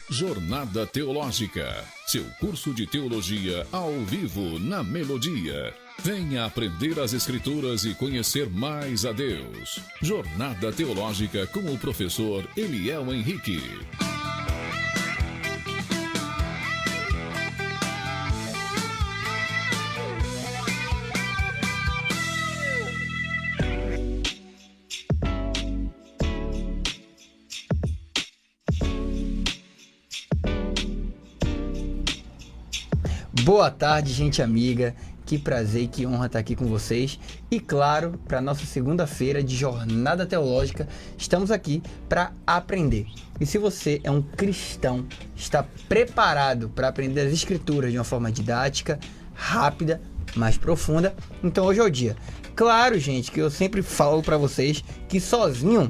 Jornada Teológica, seu curso de teologia ao vivo na Melodia. Venha aprender as Escrituras e conhecer mais a Deus. Jornada Teológica com o professor Eliel Henrique. Boa tarde, gente amiga. Que prazer e que honra estar aqui com vocês. E claro, para nossa segunda-feira de Jornada Teológica, estamos aqui para aprender. E se você é um cristão, está preparado para aprender as Escrituras de uma forma didática, rápida, mais profunda, então hoje é o dia. Claro, gente, que eu sempre falo para vocês que sozinho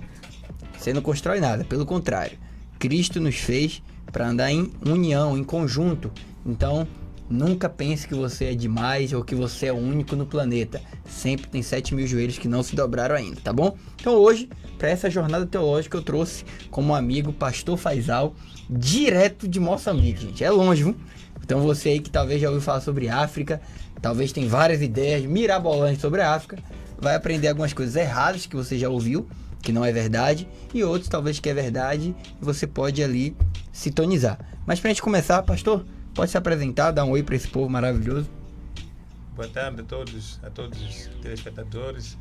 você não constrói nada. Pelo contrário, Cristo nos fez para andar em união, em conjunto. Então, nunca pense que você é demais ou que você é o único no planeta. Sempre tem 7.000 joelhos que não se dobraram ainda, tá bom? Então hoje, para essa jornada teológica, eu trouxe como amigo Pastor Faisal, direto de Moçambique, gente. É longe, viu? Então você aí que talvez já ouviu falar sobre África, talvez tem várias ideias mirabolantes sobre a África, vai aprender algumas coisas erradas que você já ouviu, que não é verdade, e outros talvez que é verdade, e você pode ali sintonizar. Mas pra gente começar, pastor, pode se apresentar, dar um oi para esse povo maravilhoso. Boa tarde a todos os telespectadores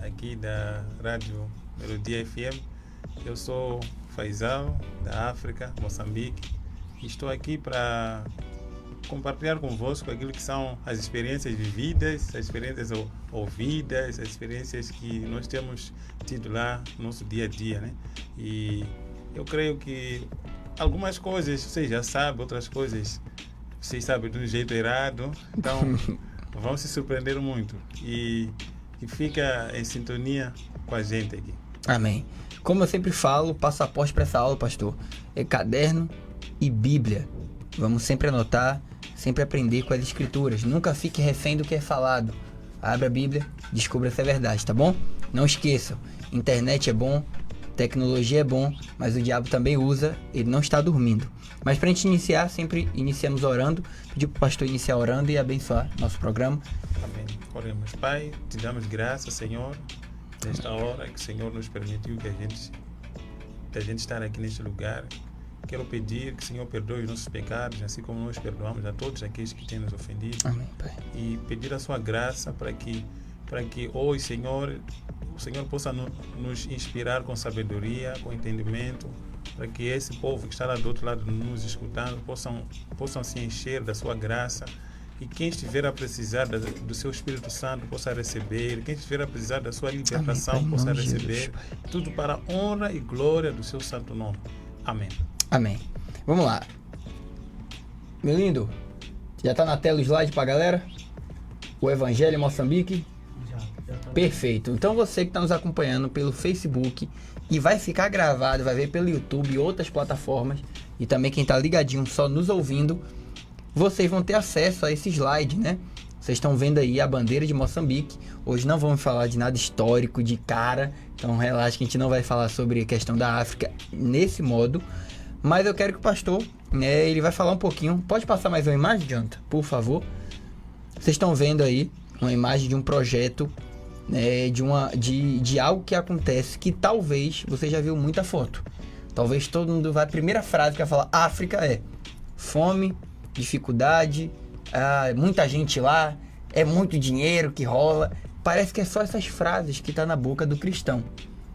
aqui da Rádio Melodia FM. Eu sou Faisal, da África, Moçambique, e estou aqui para compartilhar convosco aquilo que são as experiências vividas, as experiências ouvidas, as experiências que nós temos tido lá no nosso dia a dia, né? E eu creio que algumas coisas vocês já sabem, outras coisas vocês sabem de um jeito errado, então vão se surpreender muito e fica em sintonia com a gente aqui. Amém. Como eu sempre falo, o passaporte para essa aula, pastor, é caderno e Bíblia. Vamos sempre anotar, sempre aprender com as Escrituras. Nunca fique refém do que é falado. Abra a Bíblia, descubra se é verdade, tá bom? Não esqueçam, internet é bom, tecnologia é bom, mas o diabo também usa, ele não está dormindo. Mas para a gente iniciar, sempre iniciamos orando. Pedir para o pastor iniciar orando e abençoar nosso programa. Amém. Oremos. Pai, te damos graças, Senhor, nesta hora que o Senhor nos permitiu que a gente estar aqui neste lugar. Quero pedir que o Senhor perdoe os nossos pecados, assim como nós perdoamos a todos aqueles que têm nos ofendido. Amém, Pai. E pedir a sua graça para que hoje, Senhor, o Senhor possa nos inspirar com sabedoria, com entendimento, para que esse povo que está lá do outro lado nos escutando possam se encher da sua graça, e quem estiver a precisar do seu Espírito Santo possa receber, quem estiver a precisar da sua libertação, Amém, Pai, possa Jesus, receber, Pai. tudo para a honra e glória do seu santo nome. Amém. Amém. Vamos lá. Meu lindo, já tá na tela o slide pra galera? O Evangelho em Moçambique? Já tá. Perfeito. Então você que está nos acompanhando pelo Facebook e vai ficar gravado, vai ver pelo YouTube e outras plataformas, e também quem está ligadinho só nos ouvindo, vocês vão ter acesso a esse slide, né? Vocês estão vendo aí a bandeira de Moçambique. Hoje não vamos falar de nada histórico de cara, então relaxa que a gente não vai falar sobre a questão da África nesse modo. Mas eu quero que o pastor, né, ele vai falar um pouquinho. Pode passar mais uma imagem, Jonathan, por favor? Vocês estão vendo aí uma imagem de um projeto, né, de algo que acontece, que talvez você já viu muita foto. Talvez todo mundo vai... A primeira frase que vai falar África é fome, dificuldade, muita gente lá, é muito dinheiro que rola. Parece que é só essas frases que tá na boca do cristão.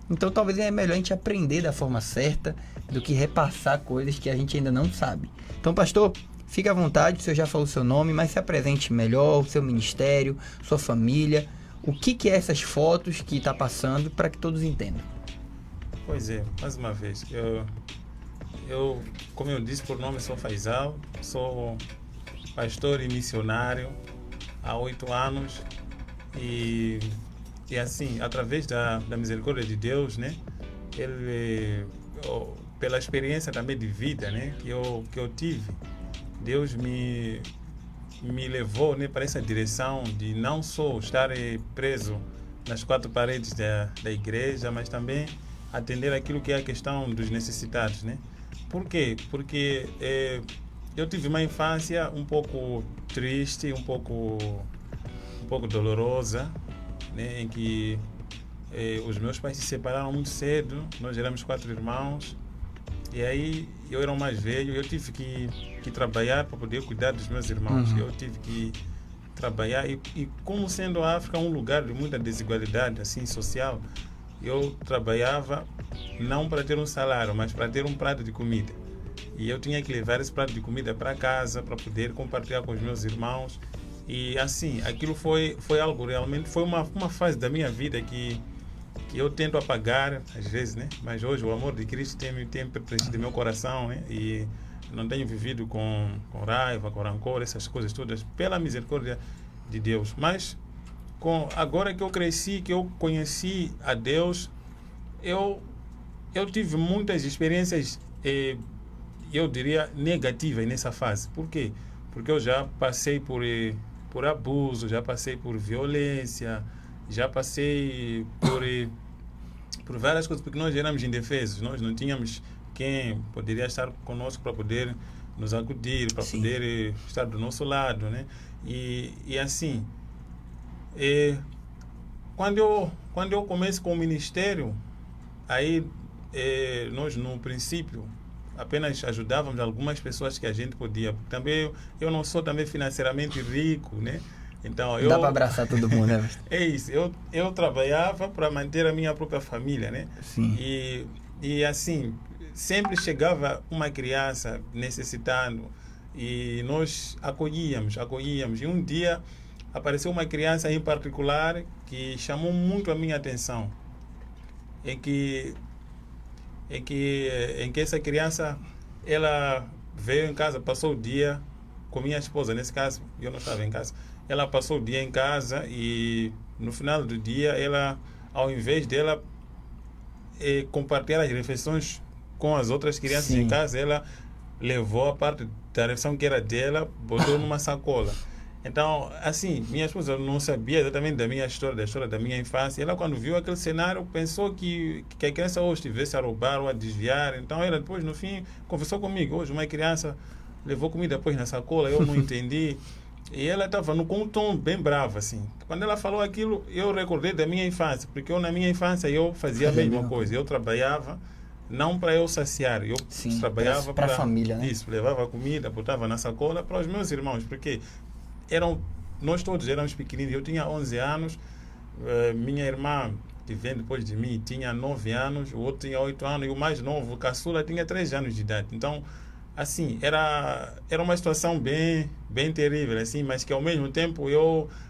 Então talvez é melhor a gente aprender da forma certa do que repassar coisas que a gente ainda não sabe. Então, pastor, fique à vontade, o senhor já falou o seu nome, mas se apresente melhor, o seu ministério, sua família, o que é essas fotos que está passando, para que todos entendam. Pois é, mais uma vez, eu, como eu disse por nome, sou Faisal, sou pastor e missionário há 8 anos e assim, através da misericórdia de Deus, né, pela experiência também de vida, né, que eu tive, Deus me levou, né, para essa direção de não só estar preso nas 4 paredes da igreja, mas também atender aquilo que é a questão dos necessitados, né? Por quê? Porque eu tive uma infância um pouco triste, um pouco dolorosa, né, em que os meus pais se separaram muito cedo. Nós éramos 4 irmãos e aí eu era o mais velho. Eu tive que trabalhar para poder cuidar dos meus irmãos. Eu tive que trabalhar e como sendo a África um lugar de muita desigualdade assim social, eu trabalhava não para ter um salário, mas para ter um prato de comida. E eu tinha que levar esse prato de comida para casa para poder compartilhar com os meus irmãos. E assim, aquilo foi algo realmente, foi uma fase da minha vida que eu tento apagar às vezes, né? Mas hoje o amor de Cristo tem preenchido meu coração, né? E não tenho vivido com raiva, com rancor, essas coisas todas, pela misericórdia de Deus. Mas agora que eu cresci, que eu conheci a Deus, eu tive muitas experiências, eu diria, negativas nessa fase. Por quê? Porque eu já passei por abuso, já passei por violência, já passei por várias coisas, porque nós éramos indefesos, nós não tínhamos quem poderia estar conosco para poder nos acudir, para poder estar do nosso lado, né? E assim, quando eu comecei com o ministério, aí nós no princípio apenas ajudávamos algumas pessoas que a gente podia. Também eu não sou também financeiramente rico, né? Então Dá para abraçar todo mundo, né? É isso. Eu trabalhava para manter a minha própria família, né? Sim. E assim, sempre chegava uma criança necessitando e nós acolhíamos. E um dia apareceu uma criança em particular que chamou muito a minha atenção. Em que essa criança, ela veio em casa, passou o dia com minha esposa. Nesse caso, eu não estava em casa. Ela passou o dia em casa e no final do dia, ela, ao invés dela compartilhar as refeições com as outras crianças em casa, ela levou a parte da refeição que era dela, botou numa sacola. Então, assim, minha esposa não sabia exatamente da minha história, da história da minha infância. Ela, quando viu aquele cenário, pensou que a criança ou estivesse a roubar ou a desviar. Então, ela depois, no fim, conversou comigo. Hoje, uma criança levou comida depois na sacola, eu não entendi. E ela estava com um tom bem bravo, assim. Quando ela falou aquilo, eu recordei da minha infância, porque na minha infância eu fazia a mesma coisa. Eu trabalhava, não para eu saciar, eu trabalhava para a família, né? Isso, levava comida, botava na sacola para os meus irmãos, porque nós todos éramos pequeninos. Eu tinha 11 anos, minha irmã, que vem depois de mim, tinha 9 anos, o outro tinha 8 anos, e o mais novo, o caçula, tinha 3 anos de idade. Então, assim, era uma situação bem terrível, assim, mas que ao mesmo tempo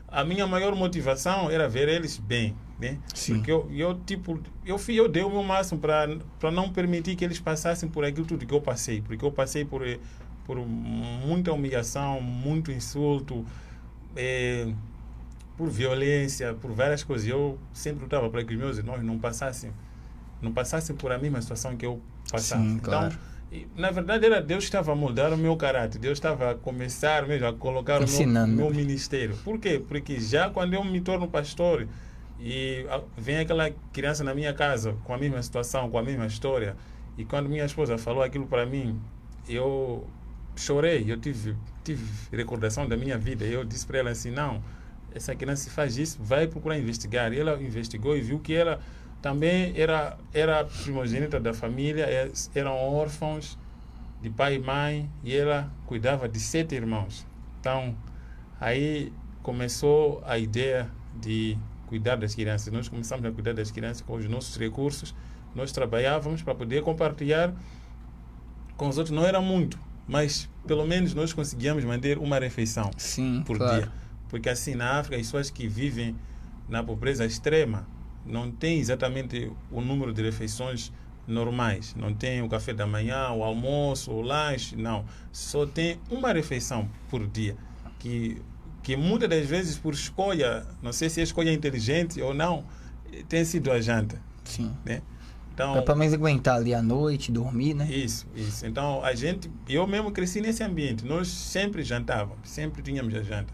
a minha maior motivação era ver eles bem, né? Sim. Porque eu dei o meu máximo para não permitir que eles passassem por aquilo tudo que eu passei, porque eu passei por muita humilhação, muito insulto, por violência, por várias coisas. Eu sempre lutava para que os meus irmãos não passassem por a mesma situação que eu passava. Sim, claro. Então, na verdade, era Deus que estava a moldar o meu caráter. Deus estava a começar mesmo a colocar o meu ministério. Por quê? Porque já quando eu me torno pastor e vem aquela criança na minha casa com a mesma situação, com a mesma história, e quando minha esposa falou aquilo para mim, eu chorei. Eu tive recordação da minha vida. Eu disse para ela assim, não, essa criança faz isso, vai procurar investigar. E ela investigou e viu que ela também era primogênita da família, eram órfãos de pai e mãe, e ela cuidava de 7 irmãos. Então, aí começou a ideia de cuidar das crianças. Nós começamos a cuidar das crianças com os nossos recursos. Nós trabalhávamos para poder compartilhar com os outros. Não era muito, mas pelo menos nós conseguíamos manter uma refeição por dia. Porque assim, na África, as pessoas que vivem na pobreza extrema não tem exatamente o número de refeições normais. Não tem o café da manhã, o almoço, o lanche, não. Só tem uma refeição por dia, que muitas das vezes por escolha, não sei se é escolha inteligente ou não, tem sido a janta. Sim. Né? Então, para pelo menos aguentar ali à noite, dormir, né? Isso. Então, eu mesmo cresci nesse ambiente. Nós sempre jantávamos, sempre tínhamos a janta.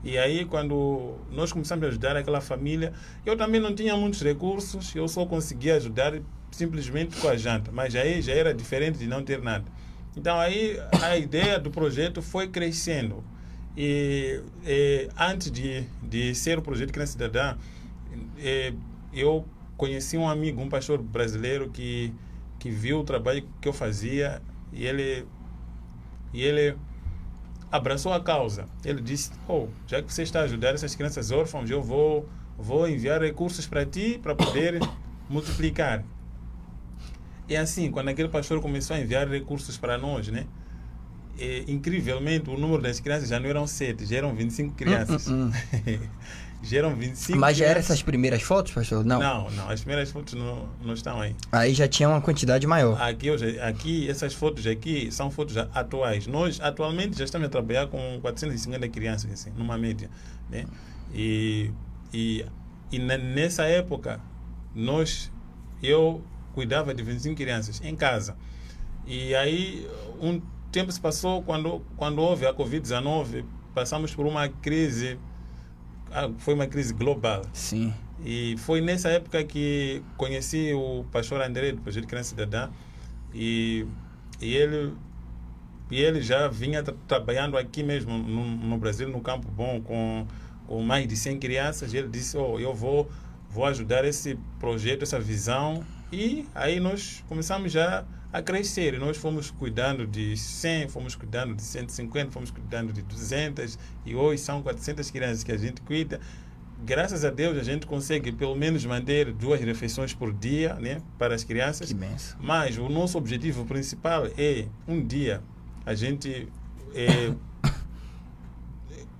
E aí, quando nós começamos a ajudar aquela família, eu também não tinha muitos recursos, eu só conseguia ajudar simplesmente com a janta. Mas aí já era diferente de não ter nada. Então, aí a ideia do projeto foi crescendo. E antes de ser o projeto Criança Cidadã, eu conheci um amigo, um pastor brasileiro que viu o trabalho que eu fazia e ele abraçou a causa. Ele disse, já que você está a ajudar essas crianças órfãs, eu vou enviar recursos para ti para poder multiplicar. E assim, quando aquele pastor começou a enviar recursos para nós, né? Incrivelmente, o número das crianças já não eram 7, já eram 25 crianças. Já eram 25 Mas já crianças. eram essas primeiras fotos, pastor? Não. Não, as primeiras fotos não estão aí. Aí já tinha uma quantidade maior. Aqui, essas fotos aqui são fotos atuais. Nós, atualmente, já estamos a trabalhar com 450 crianças, assim, numa média. Né? E nessa época, eu cuidava de 25 crianças em casa. E aí, um tempo se passou, quando houve a Covid-19, passamos por uma crise, foi uma crise global. Sim. E foi nessa época que conheci o pastor André, do Projeto Criança Cidadã, e ele já vinha trabalhando aqui mesmo no Brasil, no Campo Bom, com mais de 100 crianças. E ele disse, eu vou ajudar esse projeto, essa visão. E aí nós começamos já a crescer. E nós fomos cuidando de 100, fomos cuidando de 150, fomos cuidando de 200. E hoje são 400 crianças que a gente cuida. Graças a Deus a gente consegue pelo menos manter 2 refeições por dia, né, para as crianças. Que benção. Mas o nosso objetivo principal é um dia a gente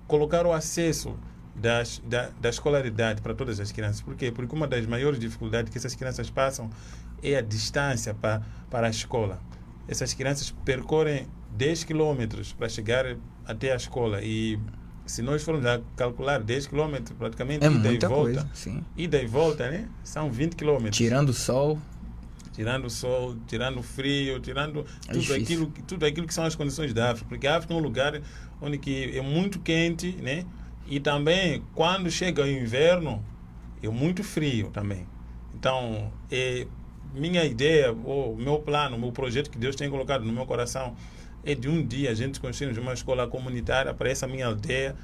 colocar o acesso da escolaridade para todas as crianças. Por quê? Porque uma das maiores dificuldades que essas crianças passam é a distância para a escola. Essas crianças percorrem 10 quilômetros para chegar até a escola. E se nós formos a calcular 10 quilômetros, praticamente ida e volta, coisa, sim. Ida e volta, né? São 20 quilômetros. Tirando o sol, tirando o frio, tirando tudo aquilo que são as condições da África. Porque a África é um lugar onde que é muito quente, né? E também, quando chega o inverno, é muito frio também. Então, minha ideia, o meu plano, o meu projeto que Deus tem colocado no meu coração é de um dia a gente construir uma escola comunitária para essa minha aldeia,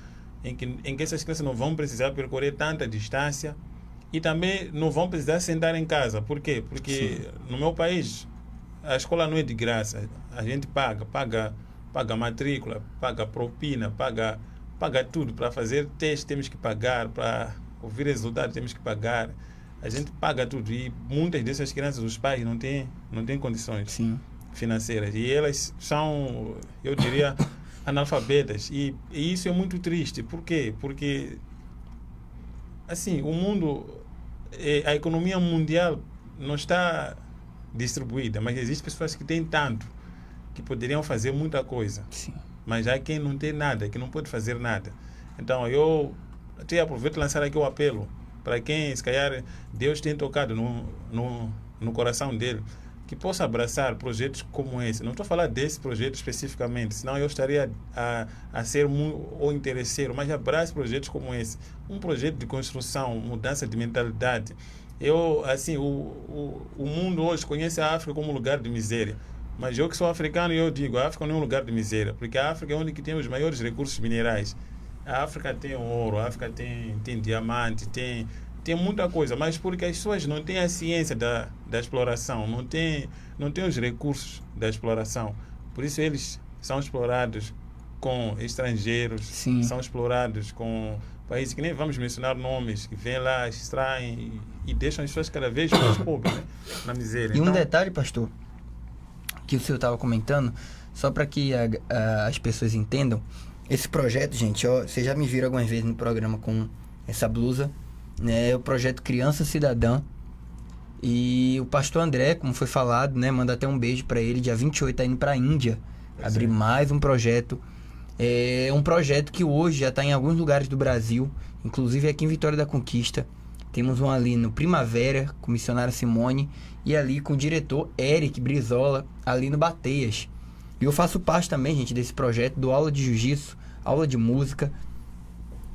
em que essas crianças não vão precisar percorrer tanta distância e também não vão precisar sentar em casa. Por quê? Porque no meu país a escola não é de graça. A gente paga matrícula, paga propina, paga tudo. Para fazer teste temos que pagar, para ouvir resultados temos que pagar. A gente paga tudo e muitas dessas crianças, os pais não têm condições financeiras e elas são, eu diria, analfabetas e isso é muito triste. Por quê? Porque assim, o mundo, a economia mundial não está distribuída, mas existem pessoas que têm tanto, que poderiam fazer muita coisa. Sim. Mas há quem não tem nada, que não pode fazer nada. Então, eu até aproveito de lançar aqui o apelo para quem, se calhar, Deus tem tocado no coração dele, que possa abraçar projetos como esse. Não estou a falar desse projeto especificamente, senão eu estaria a ser ou interesseiro, mas abrace projetos como esse. Um projeto de construção, mudança de mentalidade. O mundo hoje conhece a África como um lugar de miséria. Mas eu que sou africano, eu digo, a África não é um lugar de miséria, porque a África é onde que tem os maiores recursos minerais. A África tem ouro, a África tem diamante, tem muita coisa, mas porque as pessoas não têm a ciência da exploração, não têm os recursos da exploração. Por isso eles são explorados com estrangeiros, Sim. São explorados com países que nem vamos mencionar nomes, que vêm lá, extraem e deixam as pessoas cada vez mais pobres, né, na miséria. E um detalhe, pastor, que o senhor estava comentando, só para que as pessoas entendam, esse projeto, gente, vocês já me viram algumas vezes no programa com essa blusa, né, é o projeto Criança Cidadã, e o pastor André, como foi falado, né, manda até um beijo para ele, dia 28 tá indo para a Índia, abrir mais um projeto, um projeto que hoje já está em alguns lugares do Brasil, inclusive aqui em Vitória da Conquista. Temos um ali no Primavera, com a missionária Simone, e ali com o diretor Eric Brizola, ali no Bateias. E eu faço parte também, gente, desse projeto, do aula de jiu-jitsu, aula de música.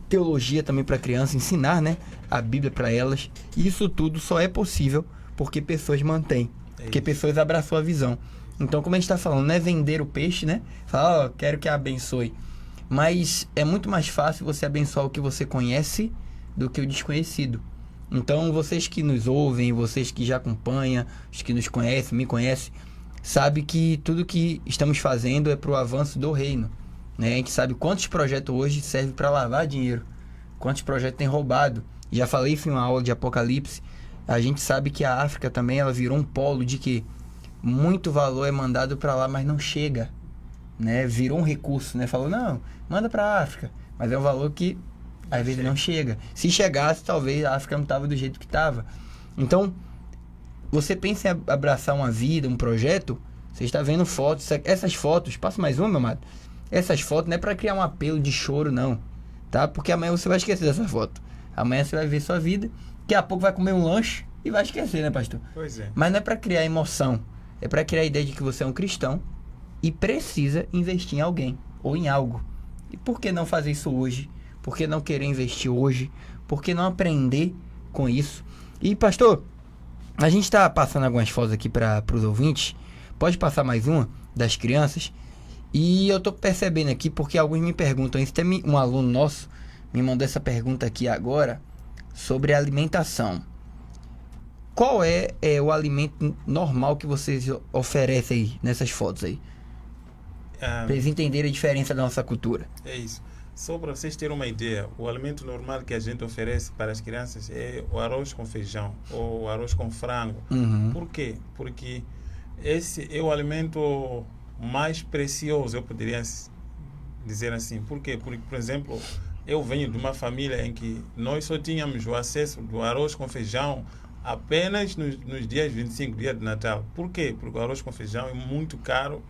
teologia também para criança, ensinar, né, a Bíblia para elas. E isso tudo só é possível porque pessoas mantêm, porque pessoas abraçou a visão. Então, como a gente está falando, não é vender o peixe, né? Falar, quero que abençoe. Mas é muito mais fácil você abençoar o que você conhece do que o desconhecido. Então, vocês que nos ouvem, vocês que já acompanham, os que nos conhecem, me conhecem, sabe que tudo que estamos fazendo é para o avanço do reino, né? A gente sabe quantos projetos hoje servem para lavar dinheiro, quantos projetos tem roubado. Já falei isso em uma aula de Apocalipse. A gente sabe que a África também ela virou um polo de que muito valor é mandado para lá, mas não chega, né? Virou um recurso, né? Falou, não, manda para a África, mas é um valor que às vezes não chega. Se chegasse, talvez a África não estava do jeito que estava. Então, você pensa em abraçar uma vida, um projeto, você está vendo fotos, essas fotos, passa mais uma, meu amado. Essas fotos não é para criar um apelo de choro, não, tá? Porque amanhã você vai esquecer dessa foto. Amanhã você vai ver sua vida, daqui a pouco vai comer um lanche e vai esquecer, né, pastor? Pois é. Mas não é para criar emoção, é para criar a ideia de que você é um cristão e precisa investir em alguém ou em algo. E por que não fazer isso hoje? Por que não querer investir hoje? Por que não aprender com isso? E, pastor, a gente está passando algumas fotos aqui para os ouvintes. Pode passar mais uma das crianças? E eu estou percebendo aqui, porque alguns me perguntam isso. Tem um aluno nosso me mandou essa pergunta aqui agora sobre alimentação. Qual é o alimento normal que vocês oferecem aí nessas fotos aí? Para eles entenderem a diferença da nossa cultura. É isso. Só para vocês terem uma ideia, o alimento normal que a gente oferece para as crianças é o arroz com feijão ou o arroz com frango. Por quê? Porque esse é o alimento mais precioso, eu poderia dizer assim. Por quê? Porque, por exemplo, eu venho de uma família em que nós só tínhamos o acesso do arroz com feijão apenas nos dias 25, dia de Natal. Por quê? Porque o arroz com feijão é muito caro.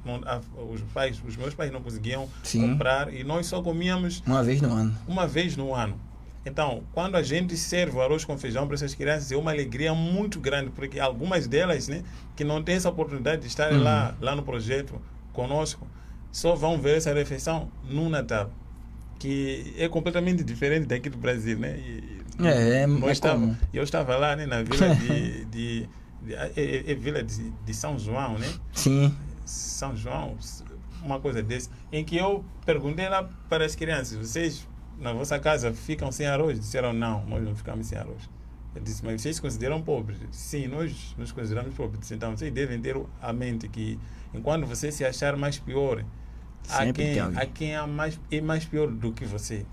Os meus pais não conseguiam comprar e nós só comíamos uma vez no ano. Uma vez no ano. Então, quando a gente serve o arroz com feijão para essas crianças, é uma alegria muito grande, porque algumas delas, né, que não têm essa oportunidade de estarem lá no projeto conosco, só vão ver essa refeição no Natal, que é completamente diferente daqui do Brasil, né? Eu estava lá, né, na vila vila de São João, né? Sim. São João, uma coisa desse, em que eu perguntei lá para as crianças, vocês na vossa casa ficam sem arroz? Disseram, não, nós não ficamos sem arroz. Eu disse, mas vocês se consideram pobres? Sim, nós nos consideramos pobres. Então, vocês devem ter a mente que, enquanto você se achar mais pior, há quem é mais pior do que você.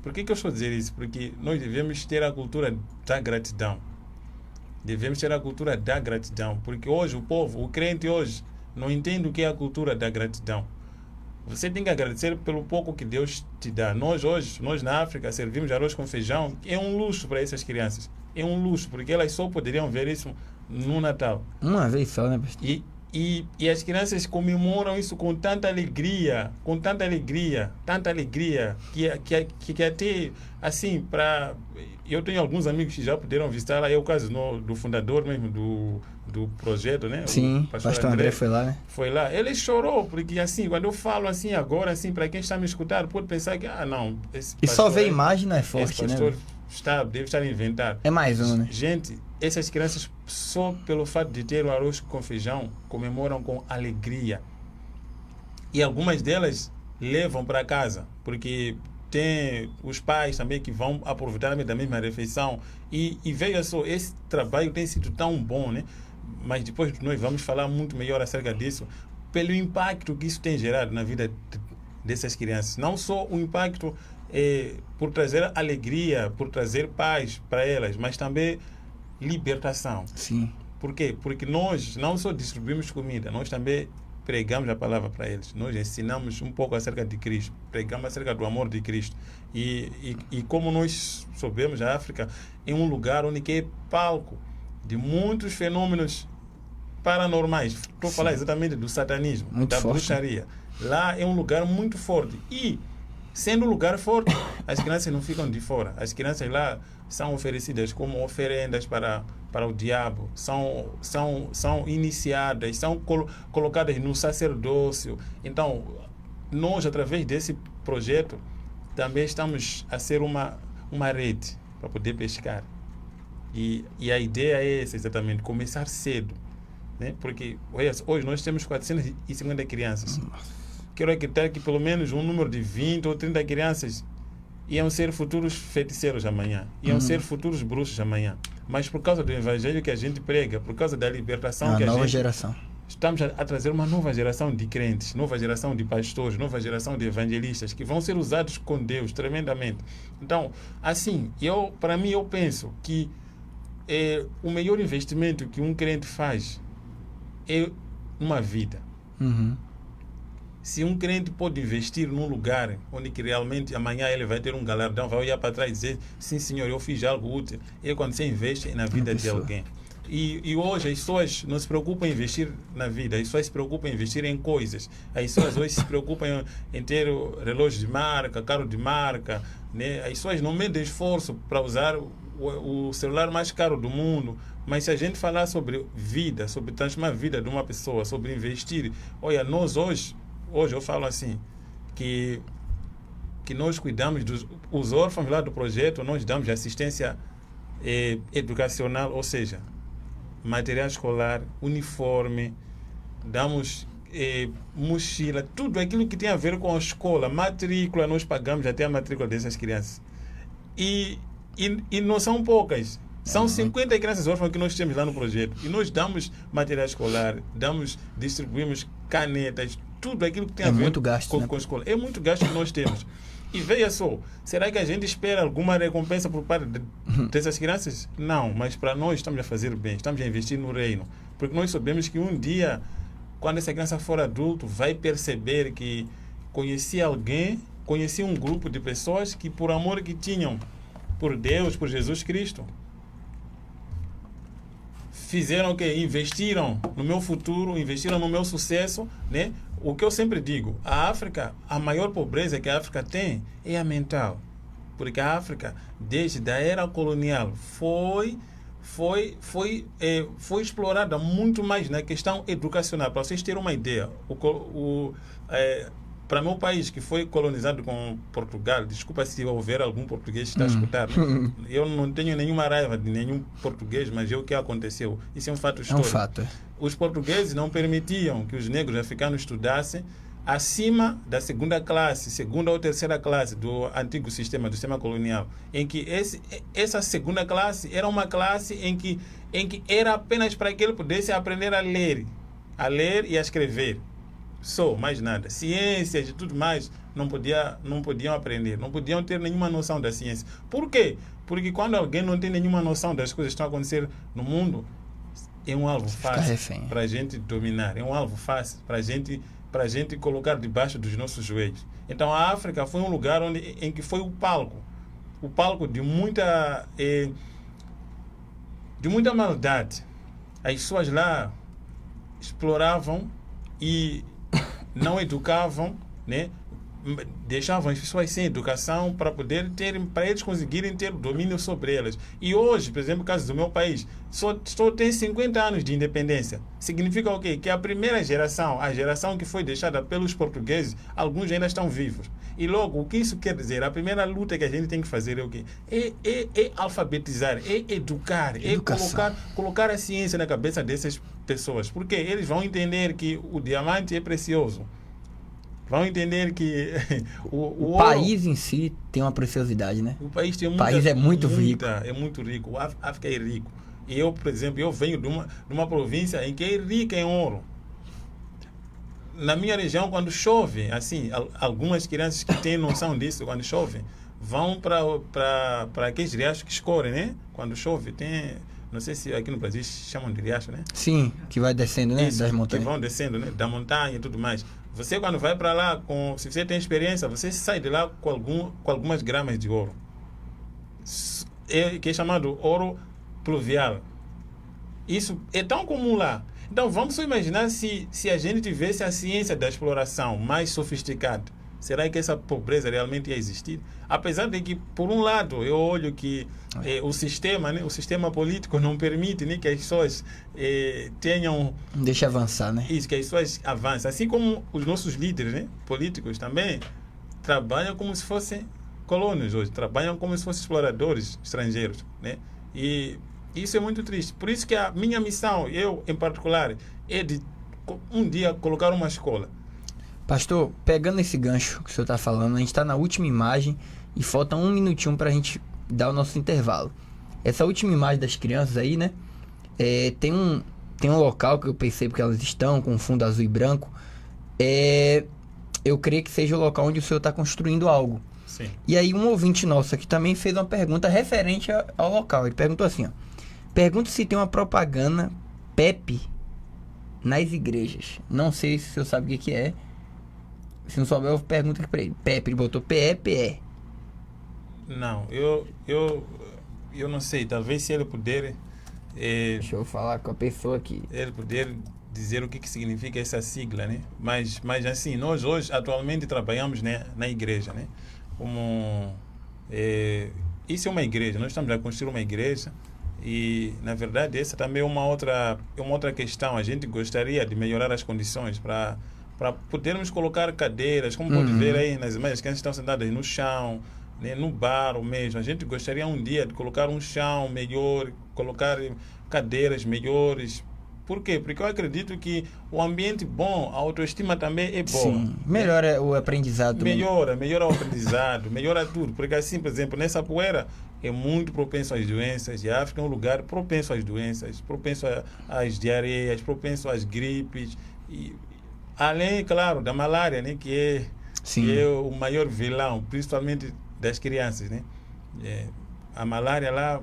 Por que eu estou a dizer isso? Porque nós devemos ter a cultura da gratidão. Devemos ter a cultura da gratidão. Porque hoje o povo, o crente hoje, não entende o que é a cultura da gratidão. Você tem que agradecer pelo pouco que Deus te dá. Nós na África, servimos arroz com feijão. É um luxo para essas crianças. É um luxo, porque elas só poderiam ver isso no Natal. Uma vez só, né, pastor? E as crianças comemoram isso com tanta alegria, que até, assim, eu tenho alguns amigos que já puderam visitar lá, é o caso do fundador mesmo do projeto, né? Sim, o pastor André foi lá, né? Foi lá. Ele chorou, porque assim, quando eu falo assim agora, assim, para quem está me escutando, pode pensar que, não, esse pastor, e só ver imagem não é forte, esse pastor, né? Deve estar inventado. É mais um, né? Gente, essas crianças, só pelo fato de ter o arroz com feijão, comemoram com alegria. E algumas delas levam para casa, porque tem os pais também que vão aproveitar da mesma refeição. E veja só, esse trabalho tem sido tão bom, né? Mas depois nós vamos falar muito melhor acerca disso, pelo impacto que isso tem gerado na vida dessas crianças. Não só o impacto por trazer alegria, por trazer paz para elas, mas também libertação. Sim. Por quê? Porque nós não só distribuímos comida, nós também pregamos a palavra para eles. Nós ensinamos um pouco acerca de Cristo, pregamos acerca do amor de Cristo. E como nós soubemos, a África é um lugar onde é palco de muitos fenômenos paranormais. Estou a falar exatamente do satanismo, muito da forte. bruxaria. Lá é um lugar muito forte. E, sendo um lugar forte, as crianças não ficam de fora. As crianças lá são oferecidas como oferendas para o diabo, são iniciadas, são colocadas no sacerdócio. Então, nós, através desse projeto, também estamos a ser uma rede para poder pescar. E a ideia é essa, exatamente, começar cedo. Né? Porque hoje nós temos 450 crianças. Quero acreditar que pelo menos um número de 20 ou 30 crianças iam ser futuros feiticeiros amanhã, iam ser futuros bruxos amanhã. Mas por causa do evangelho que a gente prega, por causa da libertação que a nova gente... geração. Estamos a trazer uma nova geração de crentes, nova geração de pastores, nova geração de evangelistas que vão ser usados com Deus tremendamente. Então, assim, para mim, eu penso que o melhor investimento que um crente faz é uma vida. Se um crente pode investir num lugar onde que realmente amanhã ele vai ter um galardão, vai olhar para trás e dizer, sim senhor, eu fiz algo útil, é quando você investe na vida de alguém. E hoje as pessoas não se preocupam em investir na vida, as pessoas se preocupam em investir em coisas. As pessoas hoje se preocupam em ter relógio de marca, carro de marca, né? As pessoas não medem esforço para usar o celular mais caro do mundo. Mas se a gente falar sobre vida, sobre transformar a vida de uma pessoa, sobre investir, olha, nós hoje eu falo assim, que nós cuidamos os órfãos lá do projeto, nós damos assistência educacional, ou seja, material escolar, uniforme, damos mochila, tudo aquilo que tem a ver com a escola, matrícula, nós pagamos até a matrícula dessas crianças. E não são poucas, são 50 crianças órfãs que nós temos lá no projeto. E nós damos material escolar, distribuímos canetas, tudo aquilo que tem a ver com a escola. É muito gasto que nós temos. E veja só, será que a gente espera alguma recompensa por parte dessas crianças? Não, mas para nós estamos a fazer bem, estamos a investir no reino. Porque nós sabemos que um dia, quando essa criança for adulto, vai perceber que conhecia um grupo de pessoas que por amor que tinham por Deus, por Jesus Cristo, fizeram o quê? Investiram no meu futuro, investiram no meu sucesso, né? O que eu sempre digo, a África, a maior pobreza que a África tem é a mental. Porque a África, desde a era colonial, foi explorada muito mais na questão educacional. Para vocês terem uma ideia, para meu país, que foi colonizado com Portugal, desculpa se houver algum português que está a escutar, eu não tenho nenhuma raiva de nenhum português, mas é o que aconteceu. Isso é um fato histórico. É um fato. Os portugueses não permitiam que os negros africanos estudassem acima da segunda ou terceira classe do antigo sistema, do sistema colonial, em que essa segunda classe era uma classe em que era apenas para que ele pudesse aprender a ler e a escrever. Só, mais nada. Ciências e tudo mais não podiam aprender, não podiam ter nenhuma noção da ciência. Por quê? Porque quando alguém não tem nenhuma noção das coisas que estão a acontecer no mundo, é um alvo fácil para a gente dominar, é um alvo fácil para a gente colocar debaixo dos nossos joelhos. Então a África foi um lugar em que foi o palco de muita maldade. As pessoas lá exploravam e não educavam, né? Deixavam as pessoas sem educação para eles conseguirem ter domínio sobre elas. E hoje, por exemplo, no caso do meu país, só tem 50 anos de independência. Significa o quê? Que a primeira geração, a geração que foi deixada pelos portugueses, alguns ainda estão vivos. E logo, o que isso quer dizer? A primeira luta que a gente tem que fazer é o quê? É alfabetizar, é educar, colocar a ciência na cabeça dessas pessoas. Porque eles vão entender que o diamante é precioso. Vão entender que o país em si tem uma preciosidade, né? O país tem é muito rico. É muito rico. A África é rico. E eu, por exemplo, venho de uma província em que é rica em ouro. Na minha região, quando chove, assim, algumas crianças que têm noção disso, quando chove, vão para aqueles riachos que escorrem, né? Quando chove, tem... Não sei se aqui no Brasil chamam de riacho, né? Sim, que vai descendo, né? Isso, das montanhas. Que vão descendo, né? Da montanha e tudo mais. Você, quando vai para lá, se você tem experiência, você sai de lá com algumas gramas de ouro. Que é chamado ouro pluvial. Isso é tão comum lá. Então, vamos imaginar se a gente tivesse a ciência da exploração mais sofisticada. Será que essa pobreza realmente ia existir? Apesar de que, por um lado, eu olho que o sistema, né, o sistema político não permite, né, que as pessoas tenham... Deixa avançar, né? Isso, que as pessoas avancem. Assim como os nossos líderes, né, políticos também trabalham como se fossem colonos hoje, trabalham como se fossem exploradores estrangeiros, né? E isso é muito triste. Por isso que a minha missão, eu em particular, é de um dia colocar uma escola. Pastor, pegando esse gancho que o senhor está falando, a gente está na última imagem e falta 1 minutinho para a gente dar o nosso intervalo. Essa última imagem das crianças aí, né? Tem um local que eu percebo que elas estão com fundo azul e branco. Eu creio que seja o local onde o senhor está construindo algo. Sim. E aí um ouvinte nosso aqui também fez uma pergunta referente ao local. Ele perguntou assim, ó. Pergunta se tem uma propaganda PEP nas igrejas. Não sei se o senhor sabe o que é. Se não souber, eu pergunto aqui pra ele. PEP, ele botou PEPE. Não, eu não sei. Talvez se ele puder... Deixa eu falar com a pessoa aqui. Ele poder dizer o que significa essa sigla, né? Mas assim, nós hoje, atualmente, trabalhamos, né, na igreja, né? Como... isso é uma igreja. Nós estamos a construir uma igreja. E, na verdade, essa também é uma outra questão. A gente gostaria de melhorar as condições para podermos colocar cadeiras, como pode ver aí nas imagens, que estão sentadas no chão, né, no bar mesmo. A gente gostaria um dia de colocar um chão melhor, colocar cadeiras melhores. Por quê? Porque eu acredito que o ambiente bom, a autoestima também é boa. Sim, melhora o aprendizado. Melhora o aprendizado, melhora tudo. Porque assim, por exemplo, nessa poeira é muito propenso às doenças. E a África é um lugar propenso às doenças, propenso às diarreias, propenso às gripes. E, além, claro, da malária, né, que é o maior vilão, principalmente das crianças, né? A malária lá,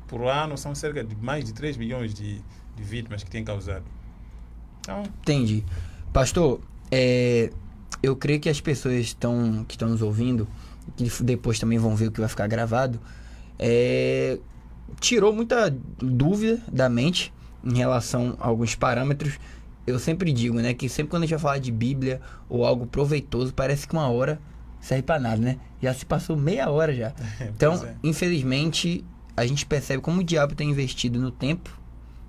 por ano, são cerca de mais de 3 milhões de vítimas que tem causado. Então... Entendi. Pastor, eu creio que as pessoas que estão nos ouvindo, que depois também vão ver o que vai ficar gravado, tirou muita dúvida da mente em relação a alguns parâmetros. Eu sempre digo, né, que sempre quando a gente vai falar de Bíblia ou algo proveitoso, parece que 1 hora serve para nada, né? Já se passou meia hora já. Então, infelizmente, a gente percebe como o diabo tem investido no tempo,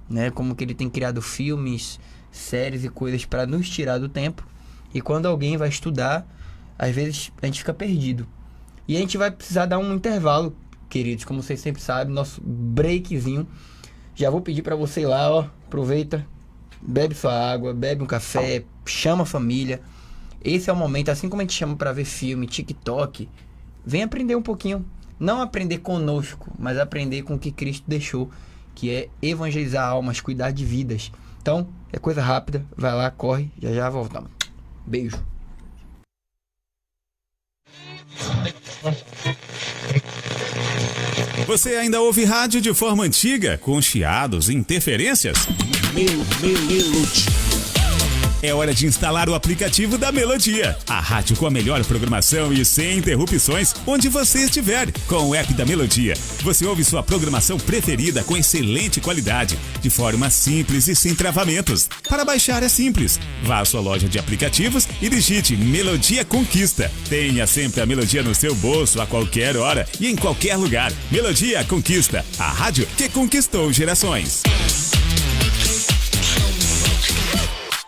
né? Como que ele tem criado filmes, séries e coisas para nos tirar do tempo. E quando alguém vai estudar, às vezes a gente fica perdido. E a gente vai precisar dar um intervalo, queridos, como vocês sempre sabem, nosso breakzinho. Já vou pedir para você ir lá, ó, aproveita, bebe sua água, bebe um café, chama a família. Esse é o momento, assim como a gente chama para ver filme, TikTok, vem aprender um pouquinho. Não aprender conosco, mas aprender com o que Cristo deixou, que é evangelizar almas, cuidar de vidas. Então, é coisa rápida, vai lá, corre, já voltamos. Beijo. Você ainda ouve rádio de forma antiga, com chiados e interferências? É hora de instalar o aplicativo da Melodia, a rádio com a melhor programação e sem interrupções, onde você estiver. Com o app da Melodia, você ouve sua programação preferida com excelente qualidade, de forma simples e sem travamentos. Para baixar é simples. Vá à sua loja de aplicativos e digite Melodia Conquista. Tenha sempre a Melodia no seu bolso a qualquer hora e em qualquer lugar. Melodia Conquista, a rádio que conquistou gerações.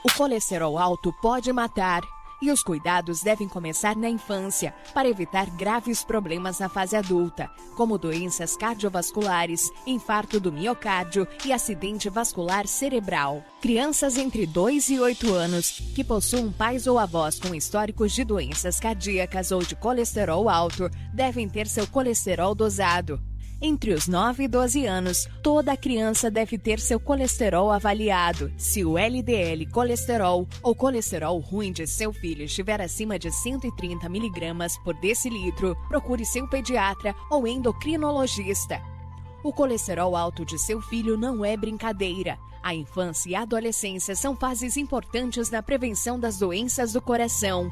O colesterol alto pode matar e os cuidados devem começar na infância para evitar graves problemas na fase adulta, como doenças cardiovasculares, infarto do miocárdio e acidente vascular cerebral. Crianças entre 2 e 8 anos que possuam pais ou avós com históricos de doenças cardíacas ou de colesterol alto devem ter seu colesterol dosado. Entre os 9 e 12 anos, toda criança deve ter seu colesterol avaliado. Se o LDL colesterol ou colesterol ruim de seu filho estiver acima de 130 mg por decilitro, procure seu pediatra ou endocrinologista. O colesterol alto de seu filho não é brincadeira. A infância e a adolescência são fases importantes na prevenção das doenças do coração.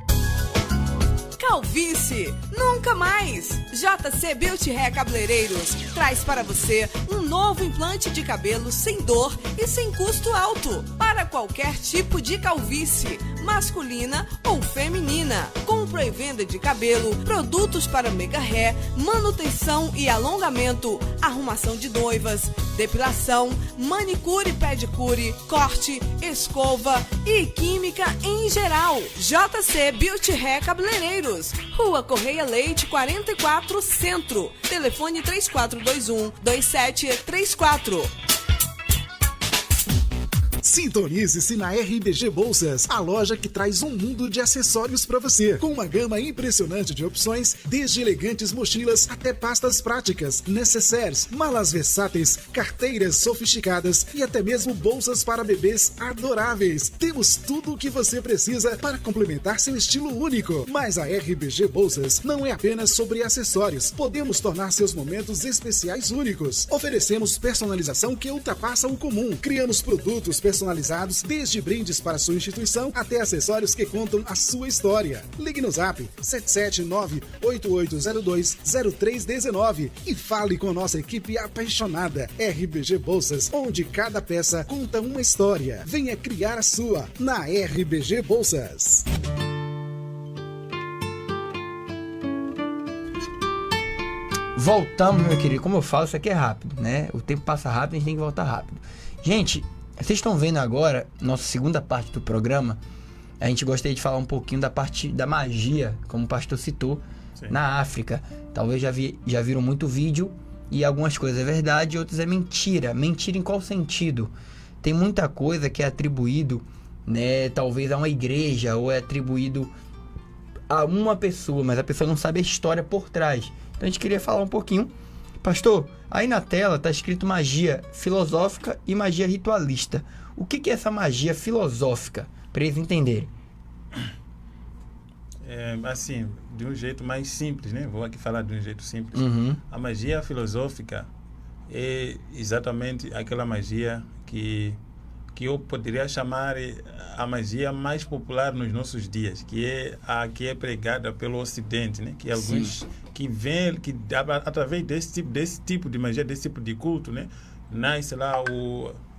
Calvície, nunca mais! JC Beauty Hair Cabeleireiros traz para você um novo implante de cabelo sem dor e sem custo alto para qualquer tipo de calvície. masculina ou feminina. Compra e venda de cabelo, produtos para mega hair, manutenção e alongamento, arrumação de noivas, depilação, manicure e pedicure, corte, escova e química em geral. JC Beauty Hair Cabeleireiros, Rua Correia Leite 44 Centro, telefone 3421-2734. Sintonize-se na RBG Bolsas, a loja que traz um mundo de acessórios para você, com uma gama impressionante de opções, desde elegantes mochilas até pastas práticas, necessaires, malas versáteis, carteiras sofisticadas e até mesmo bolsas para bebês adoráveis. Temos tudo o que você precisa para complementar seu estilo único. Mas a RBG Bolsas não é apenas sobre acessórios. Podemos tornar seus momentos especiais únicos. Oferecemos personalização que ultrapassa o comum. Criamos produtos personalizados, desde brindes para sua instituição até acessórios que contam a sua história. Ligue no Zap 779-8802-0319 e fale com nossa equipe apaixonada. RBG Bolsas, onde cada peça conta uma história. Venha criar a sua na RBG Bolsas. Voltamos, meu querido. Como eu falo, isso aqui é rápido, né? O tempo passa rápido, a gente tem que voltar rápido. Gente, vocês estão vendo agora, nossa segunda parte do programa, a gente gostaria de falar um pouquinho da parte da magia, como o pastor citou, sim, na África. Talvez já viram muito vídeo e algumas coisas é verdade e outras é mentira. Mentira em qual sentido? Tem muita coisa que é atribuído, né, talvez a uma igreja ou é atribuído a uma pessoa, mas a pessoa não sabe a história por trás. Então a gente queria falar um pouquinho. Pastor, aí na tela está escrito magia filosófica e magia ritualista. O que é essa magia filosófica? Para eles entenderem. Assim, de um jeito mais simples, né? Vou aqui falar de um jeito simples. A magia filosófica é exatamente aquela magia que eu poderia chamar a magia mais popular nos nossos dias, que é a que é pregada pelo Ocidente, né? Que alguns que vêm, que através desse tipo de magia, desse tipo de culto, né? Nasce lá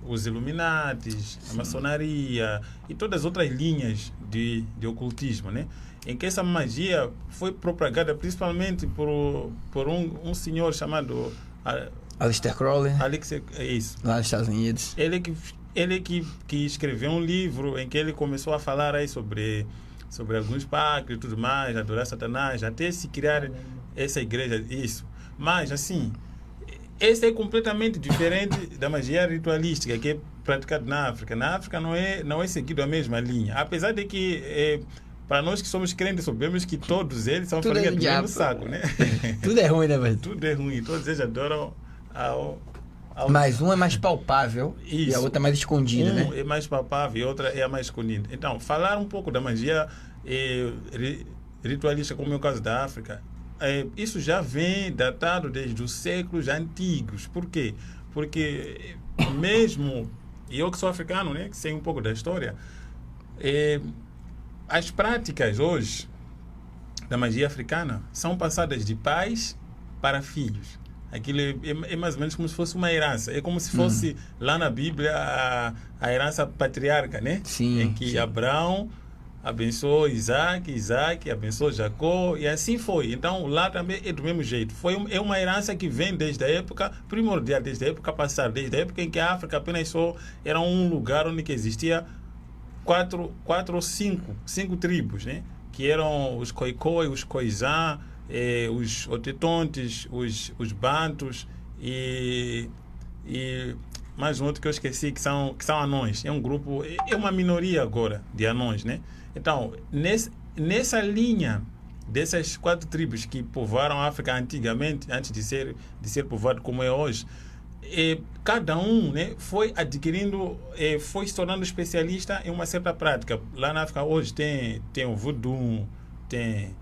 os Illuminatis, a maçonaria e todas as outras linhas de ocultismo, né? Em que essa magia foi propagada principalmente por um senhor chamado Aleister Crowley. Isso. Lá nos Estados Unidos. Ele que escreveu um livro em que ele começou a falar aí sobre alguns pactos e tudo mais, adorar Satanás, até se criar essa igreja, isso. Mas, assim, esse é completamente diferente da magia ritualística que é praticada na África. Na África não é seguido a mesma linha. Apesar de que, para nós que somos crentes, sabemos que todos eles são farinha do mesmo saco, né? Tudo é ruim, né, velho? Tudo é ruim. Todos eles adoram mas um é mais palpável e a outra é mais escondida, né? Um é mais palpável e a outra é a mais escondida. Então, falar um pouco da magia ritualista, como é o caso da África, isso já vem datado desde os séculos antigos. Por quê? Porque mesmo eu que sou africano, né, que sei um pouco da história, as práticas hoje da magia africana são passadas de pais para filhos. Aquilo é mais ou menos como se fosse uma herança. É como se fosse lá na Bíblia a herança patriarca, né? Sim, em que Abraão abençoou Isaac abençoou Jacó e assim foi. Então lá também é do mesmo jeito. É uma herança que vem desde a época primordial, desde a época passada, desde a época em que a África apenas só era um lugar onde que existia quatro ou cinco tribos, né? Que eram os Khoikhoi, os Khoisan, os Otetontes, os Bantus e mais um outro que eu esqueci, que são anões. É um grupo, é uma minoria agora de anões, né? Então, nessa linha dessas 4 tribos que povoaram a África antigamente, antes de ser povoado como é hoje, cada um, né, foi adquirindo, foi se tornando especialista em uma certa prática. Lá na África hoje tem o voodoo, tem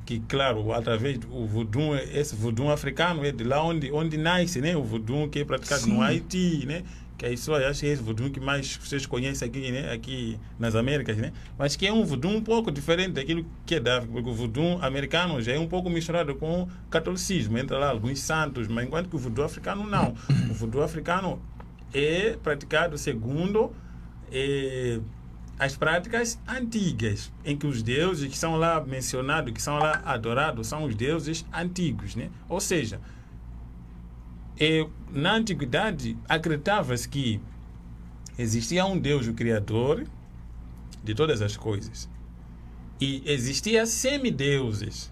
que, claro, através do voodoo, esse voodoo africano é de lá onde nasce, né? O voodoo que é praticado no Haiti, né? Que é isso, acho que é esse voodoo que mais vocês conhecem aqui, né? Aqui nas Américas, né? Mas que é um voodoo um pouco diferente daquilo que é da África, porque o voodoo americano já é um pouco misturado com o catolicismo, entra lá alguns santos, mas enquanto que o voodoo africano não. O voodoo africano é praticado segundo as práticas antigas, em que os deuses que são lá mencionados, que são lá adorados, são os deuses antigos, né? Ou seja, na antiguidade acreditava-se que existia um Deus, o Criador de todas as coisas, e existia semideuses,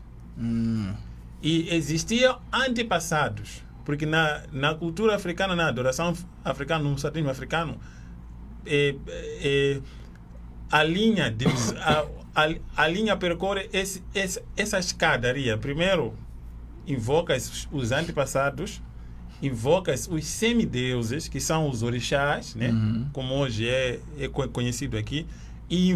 e existiam antepassados, porque na cultura africana, na adoração africana, no satanismo africano, a linha percorre essa escadaria. Primeiro invoca-se os antepassados, invoca-se os semideuses, que são os orixás, né? Como hoje é conhecido aqui, e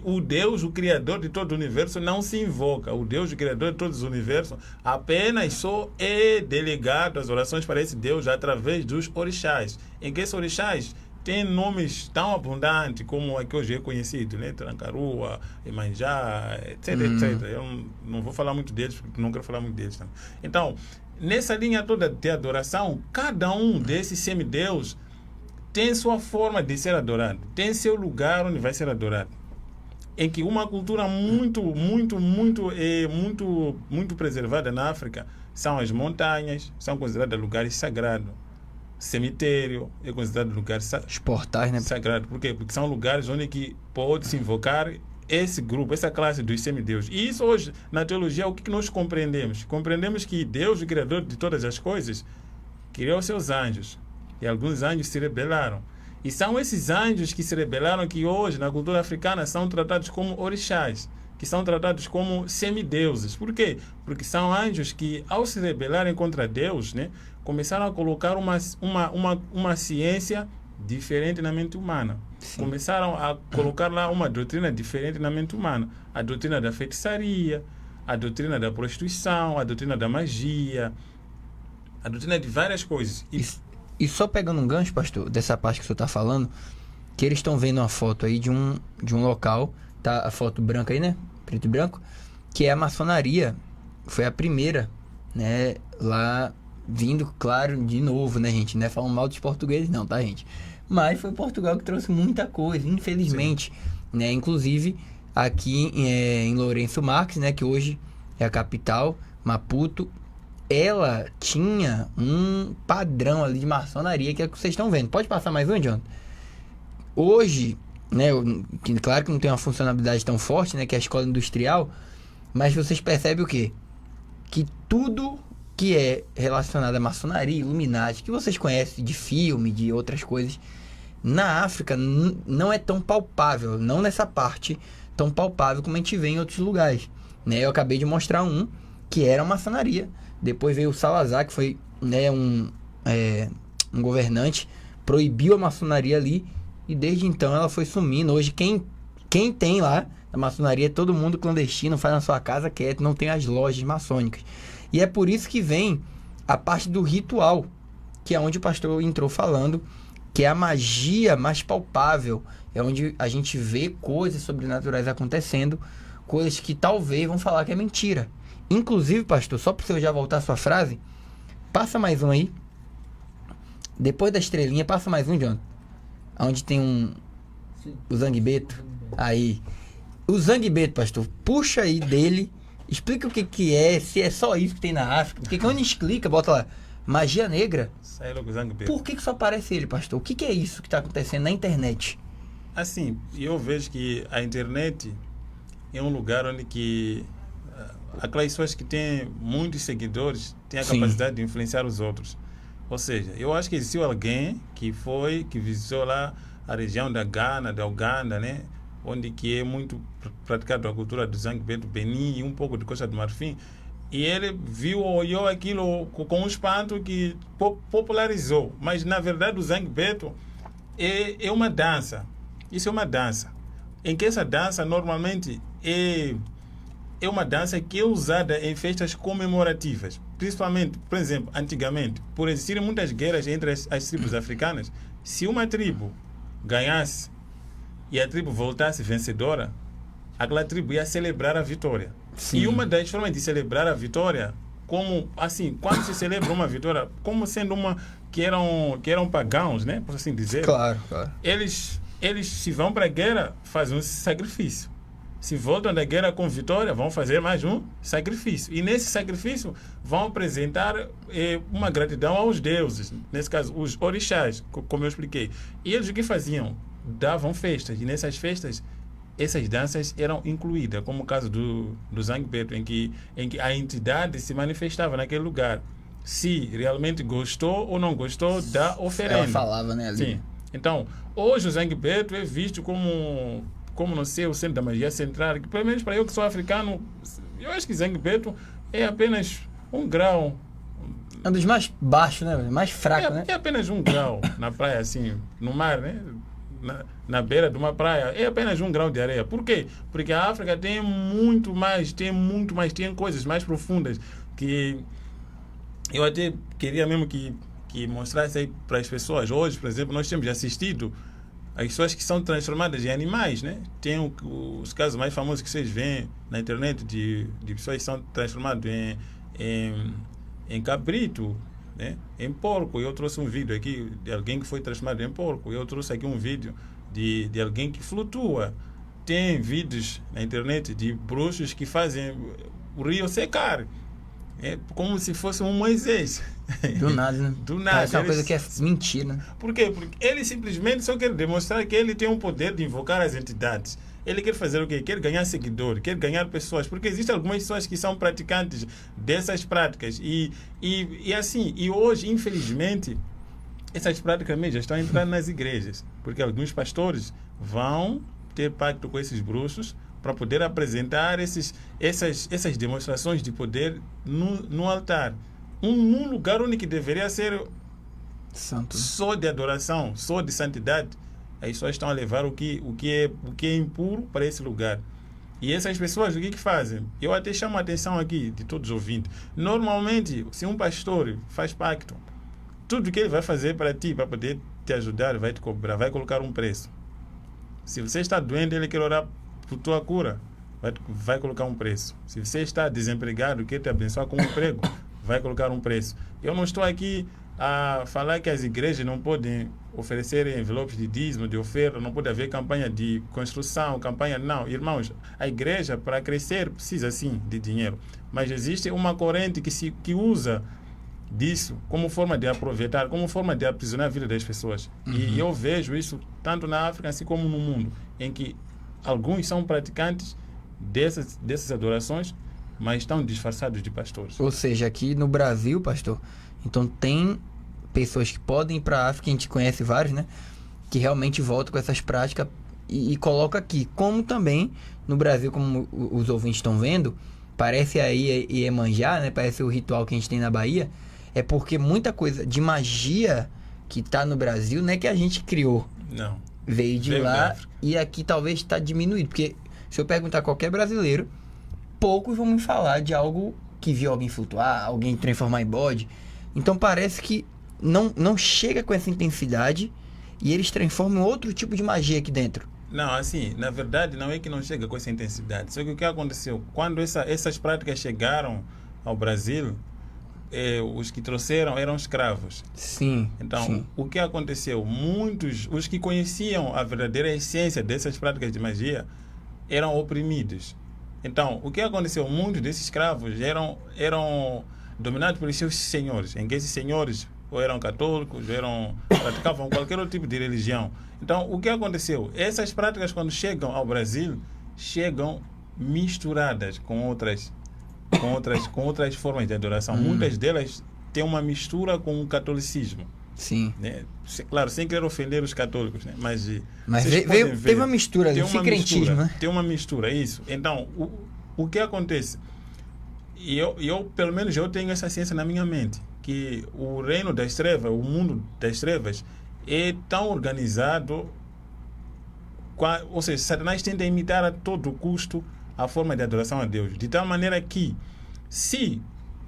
o Deus, o Criador de todo o universo, não se invoca. O Deus, o Criador de todo o universo, apenas só é delegado as orações para esse Deus através dos orixás, em que esses orixás tem nomes tão abundantes como aqui hoje é conhecido, né? Trancarua, Emanjá, etc, etc. Eu não vou falar muito deles, porque não quero falar muito deles também. Então, nessa linha toda de adoração, cada um desses semideuses tem sua forma de ser adorado, tem seu lugar onde vai ser adorado. Em que uma cultura muito preservada na África são as montanhas, são consideradas lugares sagrados. Cemitério é considerado lugar portais, né? sagrado. Por quê? Porque são lugares onde que pode se invocar esse grupo, essa classe dos semideuses. E isso hoje, na teologia, o que nós compreendemos? Compreendemos que Deus, o Criador de todas as coisas, criou seus anjos. E alguns anjos se rebelaram. E são esses anjos que se rebelaram que hoje, na cultura africana, são tratados como orixás, que são tratados como semideuses. Por quê? Porque são anjos que, ao se rebelarem contra Deus, né, começaram a colocar uma ciência diferente na mente humana. Sim. Começaram a colocar lá uma doutrina diferente na mente humana. A doutrina da feitiçaria, a doutrina da prostituição, a doutrina da magia, a doutrina de várias coisas. E só pegando um gancho, pastor, dessa parte que o senhor está falando, que eles estão vendo uma foto aí de um local, tá a foto branca aí, né? Preto e branco, que é a maçonaria. Foi a primeira, né? Lá vindo, claro, de novo, né, gente? Não é falando mal dos portugueses, não, tá, gente? Mas foi Portugal que trouxe muita coisa, infelizmente, sim, né? Inclusive, aqui em Lourenço Marques, né? Que hoje é a capital, Maputo, ela tinha um padrão ali de maçonaria, que é o que vocês estão vendo. Pode passar mais um, John? Hoje, né? Claro que não tem uma funcionalidade tão forte, né? Que é a escola industrial, mas vocês percebem o quê? Que tudo que é relacionado à maçonaria, Illuminati, que vocês conhecem de filme, de outras coisas, na África não é tão palpável, não nessa parte tão palpável como a gente vê em outros lugares, né? Eu acabei de mostrar um que era a maçonaria. Depois veio o Salazar, que foi, né, um governante, proibiu a maçonaria ali, e desde então ela foi sumindo. Hoje quem tem lá a maçonaria é todo mundo clandestino, faz na sua casa quieto, não tem as lojas maçônicas. E é por isso que vem a parte do ritual, que é onde o pastor entrou falando, que é a magia mais palpável, é onde a gente vê coisas sobrenaturais acontecendo, coisas que talvez vão falar que é mentira. Inclusive, pastor, só para você já voltar a sua frase, passa mais um aí. Depois da estrelinha, passa mais um, John. Onde tem o Zangbeto. Aí. O Zangbeto, pastor, puxa aí dele, explica o que é, se é só isso que tem na África. Porque quando explica, bota lá, magia negra. Sai logo o Zangbeto. Por que só aparece ele, pastor? O que é isso que está acontecendo na internet? Assim, eu vejo que a internet é um lugar onde que aquelas pessoas que têm muitos seguidores têm a capacidade de influenciar os outros. Ou seja, eu acho que existiu alguém que visitou lá a região da Ghana, da Uganda, né? Onde que é muito praticado a cultura do Zangbeto, Benin e um pouco de Costa do Marfim. E ele olhou aquilo com um espanto que popularizou. Mas, na verdade, o Zangbeto é uma dança. Isso é uma dança. Em que essa dança, normalmente, é uma dança que é usada em festas comemorativas. Principalmente, por exemplo, antigamente, por existirem muitas guerras entre as tribos africanas, se uma tribo ganhasse e a tribo voltasse vencedora, aquela tribo ia celebrar a vitória. Sim. E uma das formas de celebrar a vitória, como assim, quando se celebra uma vitória, como sendo que eram pagãos, né, por assim dizer. Claro, claro. Eles eles, se vão para a guerra, fazem um sacrifício. Se voltam da guerra com vitória, vão fazer mais um sacrifício. E nesse sacrifício vão apresentar uma gratidão aos deuses, nesse caso, os orixás, como eu expliquei. E eles o que faziam? Davam festas. E nessas festas, essas danças eram incluídas, como o caso do Zangbeto, em que a entidade se manifestava naquele lugar. Se realmente gostou ou não gostou da oferenda. Ela falava, né, ali. Sim. Então, hoje o Zangbeto é visto como não sei, o centro da magia central, que pelo menos para eu que sou africano, eu acho que Zangbeto é apenas um grau. É um dos mais baixos, né? Mais fraco, né? É apenas um grau na praia, assim, no mar, né? Na beira de uma praia, é apenas um grau de areia. Por quê? Porque a África tem muito mais, tem coisas mais profundas que eu até queria mesmo que mostrasse aí para as pessoas. Hoje, por exemplo, nós temos assistido as pessoas que são transformadas em animais, né? Tem os casos mais famosos que vocês veem na internet de pessoas que são transformadas em cabrito, né? Em porco. Eu trouxe um vídeo aqui de alguém que foi transformado em porco. Eu trouxe aqui um vídeo de alguém que flutua. Tem vídeos na internet de bruxos que fazem o rio secar. É como se fosse um Moisés. Do nada, né? Do nada. Parece uma coisa que é mentira, né? Por quê? Porque ele simplesmente só quer demonstrar que ele tem o poder de invocar as entidades. Ele quer fazer o quê? Quer ganhar seguidores, quer ganhar pessoas. Porque existem algumas pessoas que são praticantes dessas práticas. E assim, e hoje, infelizmente, essas práticas mesmo já estão entrando nas igrejas. Porque alguns pastores vão ter pacto com esses bruxos para poder apresentar essas demonstrações de poder no altar. Um lugar onde que deveria ser santo, só de adoração, só de santidade. As pessoas estão a levar o que é impuro para esse lugar. E essas pessoas o que fazem? Eu até chamo a atenção aqui de todos os ouvintes. Normalmente, se um pastor faz pacto, tudo que ele vai fazer para ti, para poder te ajudar, vai te cobrar, vai colocar um preço. Se você está doente, ele quer orar por tua cura, vai colocar um preço. Se você está desempregado, quer te abençoar com um emprego, vai colocar um preço. Eu não estou aqui a falar que as igrejas não podem oferecer envelopes de dízimo, de oferta, não pode haver campanha de construção, campanha... Não, irmãos, a igreja para crescer precisa sim de dinheiro, mas existe uma corrente que usa disso como forma de aproveitar, como forma de aprisionar a vida das pessoas. E eu vejo isso tanto na África assim como no mundo, em que alguns são praticantes dessas adorações, mas estão disfarçados de pastores. Ou seja, aqui no Brasil, pastor, então tem pessoas que podem ir para a África, a gente conhece vários, né? Que realmente voltam com essas práticas e coloca aqui. Como também no Brasil, como os ouvintes estão vendo, parece aí Iemanjá, né? Parece o ritual que a gente tem na Bahia. É porque muita coisa de magia que está no Brasil não é que a gente criou. Não. Veio de lá e aqui talvez está diminuído. Porque se eu perguntar a qualquer brasileiro, poucos vão me falar de algo que viu alguém flutuar, alguém transformar em bode. Então parece que não chega com essa intensidade e eles transformam outro tipo de magia aqui dentro. Não, assim, na verdade não é que não chega com essa intensidade. Só que o que aconteceu? Quando essas práticas chegaram ao Brasil, os que trouxeram eram escravos. Sim. Então, sim. O que aconteceu? Muitos, os que conheciam a verdadeira essência dessas práticas de magia, eram oprimidos. Então, o que aconteceu? Muitos desses escravos eram dominados pelos seus senhores, em que esses senhores ou eram católicos, praticavam qualquer outro tipo de religião. Então, o que aconteceu? Essas práticas, quando chegam ao Brasil, chegam misturadas com outras formas de adoração. Muitas delas têm uma mistura com o catolicismo. Sim. Né? Claro, sem querer ofender os católicos, né? Mas teve uma mistura ali, sincretismo, né? Tem uma mistura, isso. Então, o que acontece? E eu, pelo menos, eu tenho essa ciência na minha mente, que o reino das trevas, o mundo das trevas, é tão organizado, ou seja, Satanás tenta imitar a todo custo a forma de adoração a Deus, de tal maneira que, se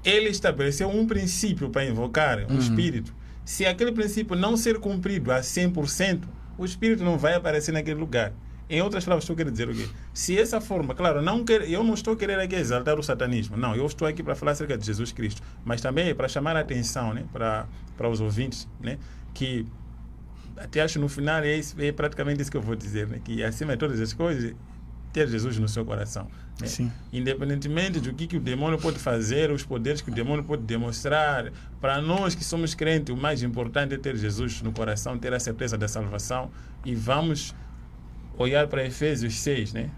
ele estabeleceu um princípio para invocar um espírito, se aquele princípio não ser cumprido a 100%, o espírito não vai aparecer naquele lugar. Em outras palavras, estou querendo dizer o quê? Se essa forma, claro, eu não estou querendo aqui exaltar o satanismo, não, eu estou aqui para falar acerca de Jesus Cristo, mas também para chamar a atenção, né, para os ouvintes, né, que até acho no final é praticamente isso que eu vou dizer, né? Que acima de todas as coisas, ter Jesus no seu coração. Né? Sim. Independentemente do que o demônio pode fazer, os poderes que o demônio pode demonstrar, para nós que somos crentes, o mais importante é ter Jesus no coração, ter a certeza da salvação, e vamos olhar para Efésios 6, né?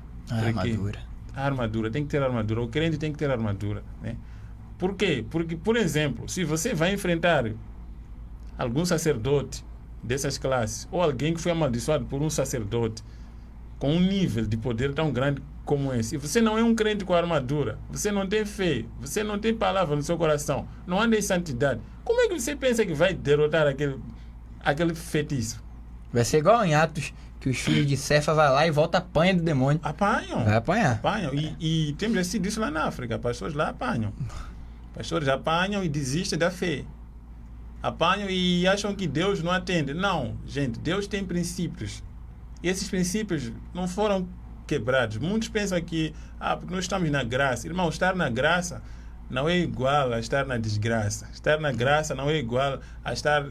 A armadura, tem que ter armadura, o crente tem que ter armadura, né? Por quê? Porque, por exemplo, se você vai enfrentar algum sacerdote dessas classes, ou alguém que foi amaldiçoado por um sacerdote com um nível de poder tão grande como esse, e você não é um crente com armadura, você não tem fé, você não tem palavra no seu coração, não anda em santidade, como é que você pensa que vai derrotar aquele feitiço? Vai ser igual em Atos, que os filhos de Cefa vai lá e volta apanha do demônio. Apanham. Vai apanhar. Apanham. E temos assistido isso lá na África. Pastores lá apanham. Pastores apanham e desistem da fé. Apanham e acham que Deus não atende. Não, gente, Deus tem princípios. E esses princípios não foram quebrados. Muitos pensam que, porque nós estamos na graça. Irmão, estar na graça não é igual a estar na desgraça. Estar na graça não é igual a estar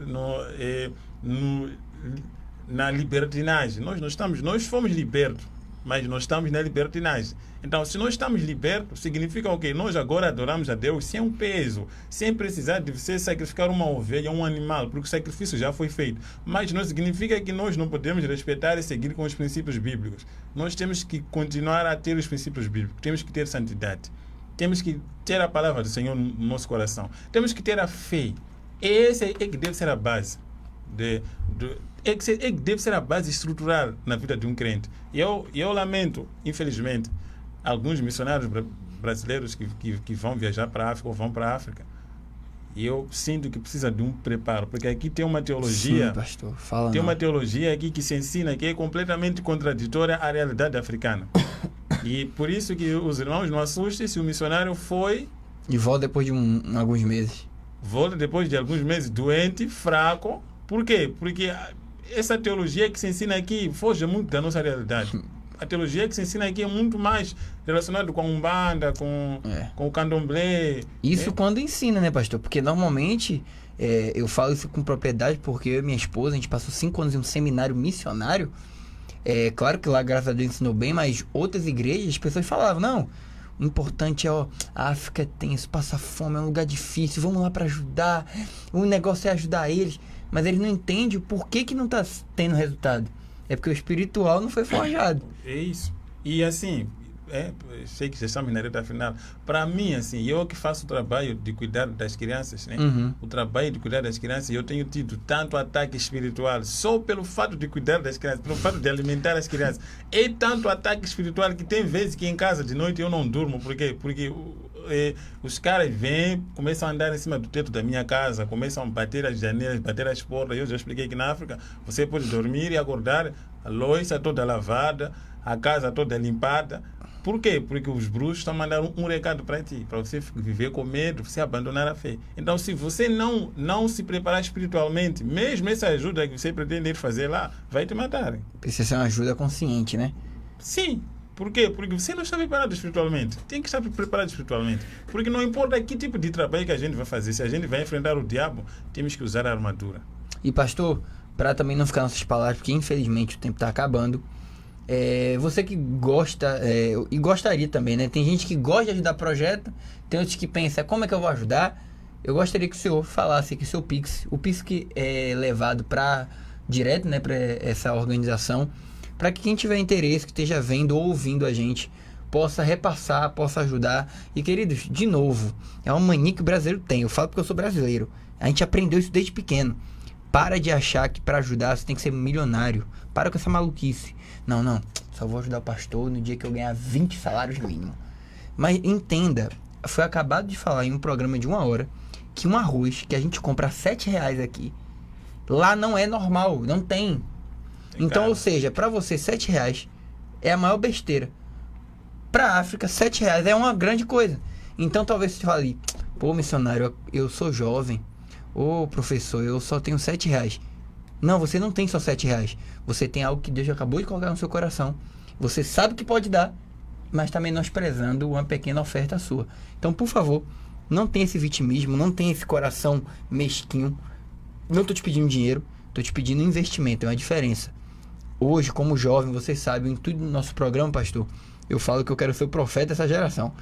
na libertinagem. Nós fomos libertos, mas nós estamos na libertinagem. Então, se nós estamos libertos, significa o quê? Nós agora adoramos a Deus sem um peso, sem precisar de você sacrificar uma ovelha, um animal, porque o sacrifício já foi feito. Mas não significa que nós não podemos respeitar e seguir com os princípios bíblicos. Nós temos que continuar a ter os princípios bíblicos, temos que ter santidade, temos que ter a palavra do Senhor no nosso coração, temos que ter a fé. Essa é que deve ser a base é que deve ser a base estrutural na vida de um crente. E eu lamento, infelizmente, alguns missionários brasileiros que vão viajar para a África ou vão para a África. E eu sinto que precisa de um preparo, porque aqui tem uma teologia. Sim, pastor. Fala tem não. uma teologia aqui que se ensina que é completamente contraditória à realidade africana. E por isso que os irmãos não assustem se o missionário foi e volta depois de alguns meses. Volta depois de alguns meses doente, fraco. Por quê? Porque essa teologia que se ensina aqui foge muito da nossa realidade. A teologia que se ensina aqui é muito mais relacionada com a Umbanda, com o Candomblé. Isso quando ensina, né, pastor? Porque normalmente, eu falo isso com propriedade, porque eu e minha esposa, a gente passou 5 anos em um seminário missionário. Claro que lá, graças a Deus, ensinou bem, mas outras igrejas, as pessoas falavam, não, o importante é, a África é tenso, passa fome, é um lugar difícil, vamos lá para ajudar, o negócio é ajudar eles. Mas eles não entendem o porquê que não está tendo resultado. É porque o espiritual não foi forjado. É isso. E assim, sei que já estamos na reta final. Para mim, assim, eu que faço o trabalho de cuidar das crianças, né? Uhum. O trabalho de cuidar das crianças, eu tenho tido tanto ataque espiritual só pelo fato de cuidar das crianças, pelo fato de alimentar as crianças. É tanto ataque espiritual que tem vezes que em casa de noite eu não durmo. Por quê? Porque os caras vêm, começam a andar em cima do teto da minha casa, começam a bater as janelas, bater as portas. Eu já expliquei que na África você pode dormir e acordar, a louça toda lavada, a casa toda limpada. Por quê? Porque os bruxos estão mandando um recado para ti, para você viver com medo, você abandonar a fé. Então, se você não se preparar espiritualmente, mesmo essa ajuda que você pretende ir fazer lá, vai te matar. Precisa ser uma ajuda consciente, né? Sim. Por quê? Porque você não está preparado espiritualmente. Tem que estar preparado espiritualmente. Porque não importa que tipo de trabalho que a gente vai fazer, se a gente vai enfrentar o diabo, temos que usar a armadura. E pastor, para também não ficar nossas palavras, porque infelizmente o tempo está acabando, você que gosta, e gostaria também, né? Tem gente que gosta de ajudar projeto, tem outros que pensam, como é que eu vou ajudar? Eu gostaria que o senhor falasse que o seu Pix, o Pix que é levado direto, né, para essa organização, para que quem tiver interesse, que esteja vendo ou ouvindo a gente, possa repassar, possa ajudar. E, queridos, de novo, é uma mania que o brasileiro tem. Eu falo porque eu sou brasileiro. A gente aprendeu isso desde pequeno. Para de achar que para ajudar você tem que ser milionário. Para com essa maluquice. Não. Só vou ajudar o pastor no dia que eu ganhar 20 salários mínimos. Mas entenda, foi acabado de falar em um programa de 1 hora que um arroz que a gente compra a R$7 aqui, lá não é normal, não tem. Então, ou seja, para você R$7 é a maior besteira. Para a África, R$7 é uma grande coisa. Então, talvez você fale, pô, missionário, eu sou jovem. Ô, professor, eu só tenho R$7. Não, você não tem só R$7. Você tem algo que Deus acabou de colocar no seu coração. Você sabe que pode dar, mas está menosprezando uma pequena oferta sua. Então, por favor, não tenha esse vitimismo, não tenha esse coração mesquinho. Não estou te pedindo dinheiro. Tô te pedindo investimento, é uma diferença. Hoje, como jovem, vocês sabem, em tudo no nosso programa, pastor, eu falo que eu quero ser o profeta dessa geração.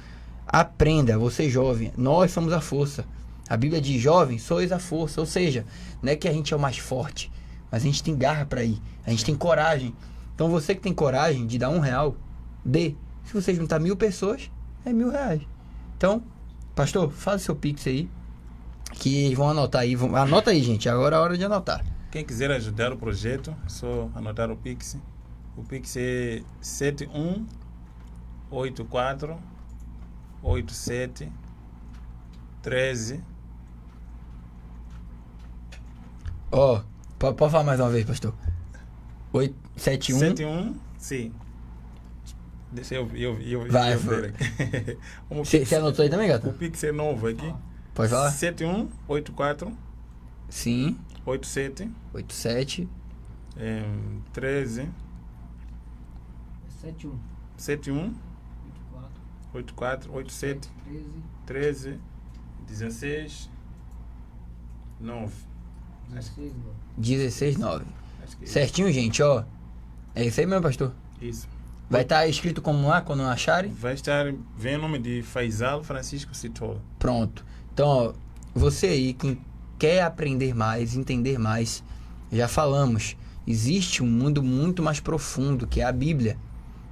Aprenda, você jovem, nós somos a força. A Bíblia diz, jovem, sois a força. Ou seja, não é que a gente é o mais forte, mas a gente tem garra para ir, a gente tem coragem. Então você que tem coragem de dar R$1, dê. Se você juntar 1.000 pessoas, é R$1.000. Então, pastor, faz o seu Pix aí, que vão anotar aí. Anota aí, gente, agora é a hora de anotar. Quem quiser ajudar o projeto, é só anotar o Pix. O Pix é 71848713. Ó, pode falar mais uma vez, pastor. 71, sim. Deixa eu Vai, ver aqui. Você anotou aí também, gata? O Pix é novo aqui. Pode falar? 7184 Sim. 87 13 71 84 87 13 16 9. 16,9. Acho que é Certinho, gente, ó. É isso aí mesmo, pastor. isso. Vai estar escrito como lá, quando acharem? Vai estar, vem o nome de Faisal Francisco Citola. Pronto. Então, ó, você aí, quem quer aprender mais, entender mais, já falamos, existe um mundo muito mais profundo, que é a Bíblia.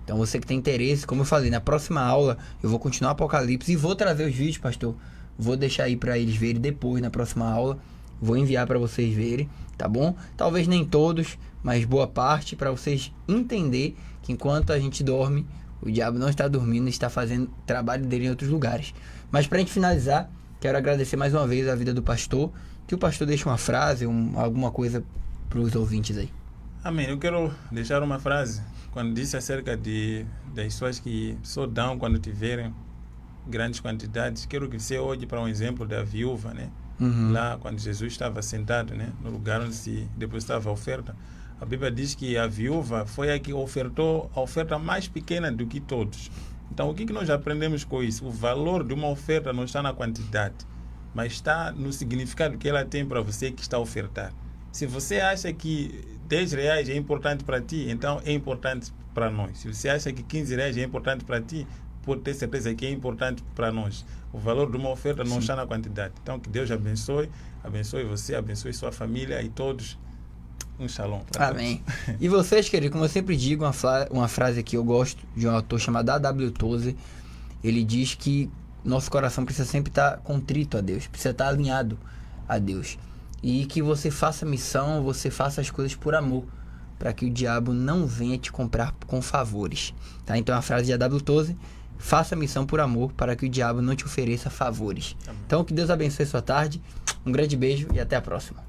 Então, você que tem interesse, como eu falei, na próxima aula, eu vou continuar Apocalipse e vou trazer os vídeos, pastor. Vou deixar aí para eles verem depois, na próxima aula. Vou enviar para vocês verem, tá bom? Talvez nem todos, mas boa parte, para vocês entender que enquanto a gente dorme, o diabo não está dormindo, está fazendo trabalho dele em outros lugares. Mas para a gente finalizar, quero agradecer mais uma vez a vida do pastor, que o pastor deixe uma frase, alguma coisa para os ouvintes aí. Amém. Eu quero deixar uma frase. Quando disse acerca das pessoas que só dão quando tiverem grandes quantidades, quero que você olhe para um exemplo da viúva, né? Lá, quando Jesus estava sentado, né, no lugar onde se depositava a oferta, a Bíblia diz que a viúva foi a que ofertou a oferta mais pequena do que todos. Então, o que nós aprendemos com isso? O valor de uma oferta não está na quantidade, mas está no significado que ela tem para você que está a ofertar. Se você acha que R$10 é importante para ti, então é importante para nós. Se você acha que R$15 é importante para ti, pode ter certeza que é importante para nós. O valor de uma oferta não está na quantidade. Então, que Deus abençoe você, abençoe sua família e todos. Um shalom. Amém. E vocês, queridos, como eu sempre digo, uma frase que eu gosto de um autor chamado A.W. Tozer. Ele diz que nosso coração precisa sempre estar contrito a Deus, precisa estar alinhado a Deus. E que você faça missão, você faça as coisas por amor, para que o diabo não venha te comprar com favores. Tá? Então, a frase de A.W. Tozer: faça a missão por amor, para que o diabo não te ofereça favores. Amém. Então, que Deus abençoe sua tarde. Um grande beijo e até a próxima.